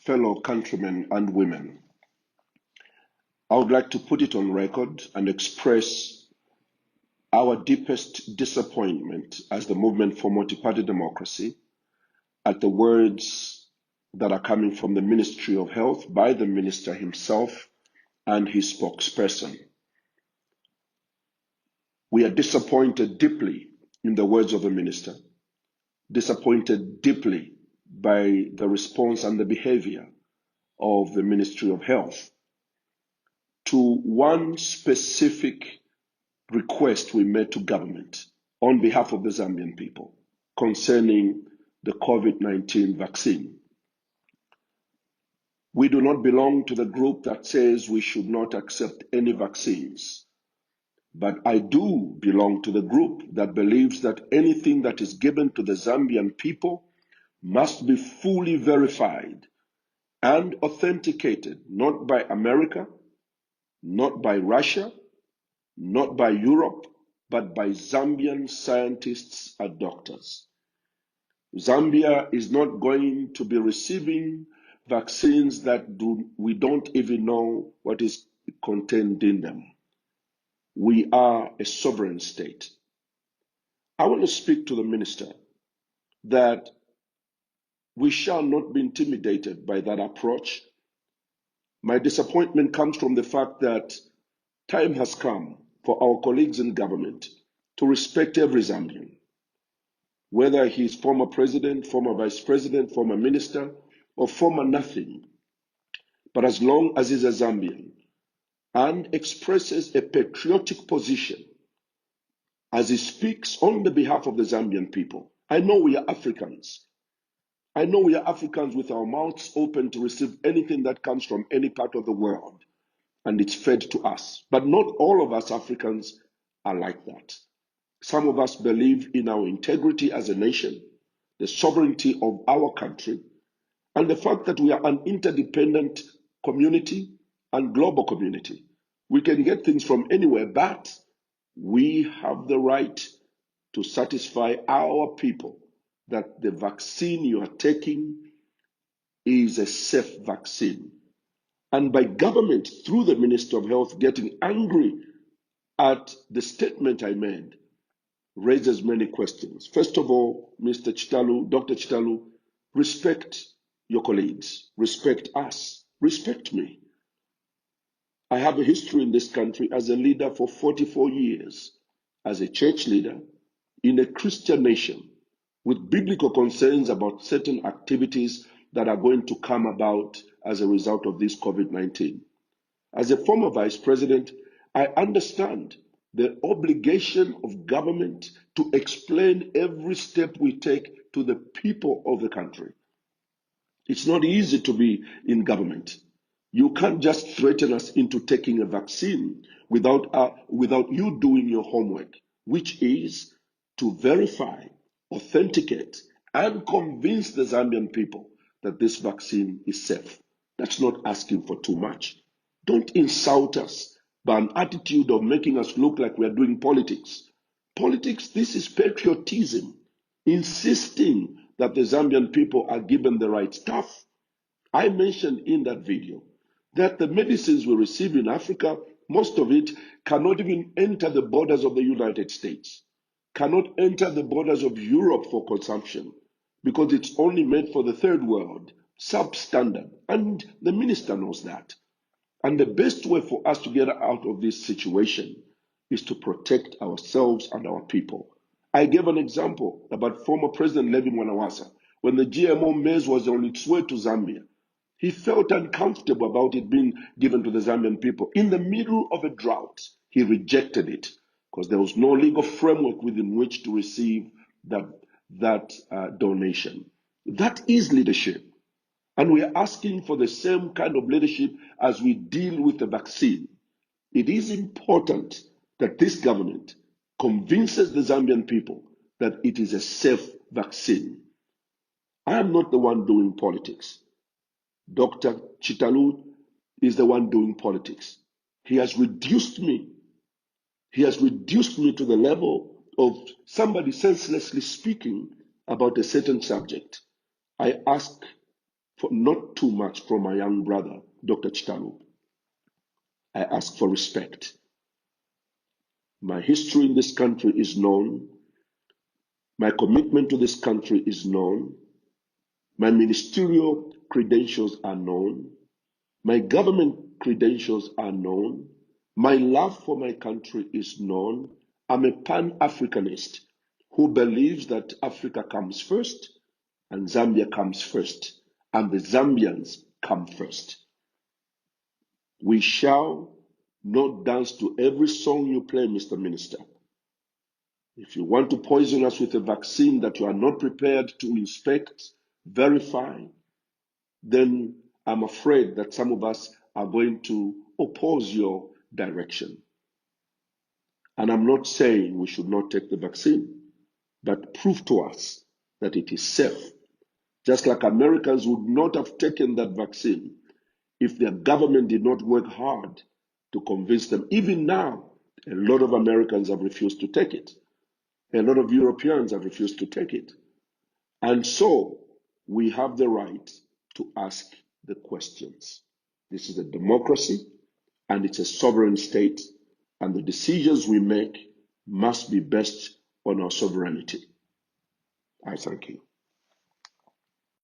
fellow countrymen and women. I would like to put it on record and express our deepest disappointment as the Movement for Multi-Party Democracy at the words that are coming from the Ministry of Health by the Minister himself and his spokesperson. We are disappointed deeply in the words of the Minister, disappointed deeply by the response and the behavior of the Ministry of Health to one specific request we made to government on behalf of the Zambian people concerning the COVID-19 vaccine. We do not belong to the group that says we should not accept any vaccines, but I do belong to the group that believes that anything that is given to the Zambian people must be fully verified and authenticated, not by America, not by Russia, not by Europe, but by Zambian scientists and doctors. Zambia is not going to be receiving vaccines that we don't even know what is contained in them. We are a sovereign state. I want to speak to the minister that we shall not be intimidated by that approach. My disappointment comes from the fact that time has come for our colleagues in government to respect every Zambian, whether he is former president, former vice president, former minister, or former nothing. But as long as he's a Zambian and expresses a patriotic position as he speaks on the behalf of the Zambian people, I know we are Africans. I know we are Africans with our mouths open to receive anything that comes from any part of the world, and it's fed to us. But not all of us Africans are like that. Some of us believe in our integrity as a nation, the sovereignty of our country, and the fact that we are an interdependent community and global community. We can get things from anywhere, but we have the right to satisfy our people that the vaccine you are taking is a safe vaccine. And by government, through the Minister of Health, getting angry at the statement I made, raises many questions. First of all, Mr. Chitalu, Dr. Chitalu, respect your colleagues, respect us, respect me. I have a history in this country as a leader for 44 years, as a church leader in a Christian nation with biblical concerns about certain activities that are going to come about as a result of this COVID-19. As a former vice president, I understand the obligation of government to explain every step we take to the people of the country. It's not easy to be in government. You can't just threaten us into taking a vaccine without you doing your homework, which is to verify, authenticate, and convince the Zambian people that this vaccine is safe. That's not asking for too much. Don't insult us by an attitude of making us look like we're doing politics. Politics, this is patriotism, insisting that the Zambian people are given the right stuff. I mentioned in that video that the medicines we receive in Africa, most of it cannot even enter the borders of the United States, cannot enter the borders of Europe for consumption, because it's only made for the third world, substandard, and the minister knows that. And the best way for us to get out of this situation is to protect ourselves and our people. I gave an example about former President Levi Mwanawasa. When the GMO maize was on its way to Zambia, he felt uncomfortable about it being given to the Zambian people. In the middle of a drought, he rejected it because there was no legal framework within which to receive that donation. That is leadership. And we are asking for the same kind of leadership as we deal with the vaccine. It is important that this government convinces the Zambian people that it is a safe vaccine. I am not the one doing politics. Dr. Chitalu is the one doing politics. He has reduced me. He has reduced me to the level of somebody senselessly speaking about a certain subject. I ask for not too much from my young brother, Dr. Chitalu. I ask for respect. My history in this country is known. My commitment to this country is known. My ministerial credentials are known. My government credentials are known. My love for my country is known. I'm a Pan-Africanist who believes that Africa comes first and Zambia comes first and the Zambians come first. We shall not dance to every song you play, Mr. Minister. If you want to poison us with a vaccine that you are not prepared to inspect, verify, then I'm afraid that some of us are going to oppose your direction. And I'm not saying we should not take the vaccine, but prove to us that it is safe. Just like Americans would not have taken that vaccine if their government did not work hard to convince them. Even now, a lot of Americans have refused to take it. A lot of Europeans have refused to take it. And so we have the right to ask the questions. This is a democracy and it's a sovereign state, and the decisions we make must be based on our sovereignty. I thank you.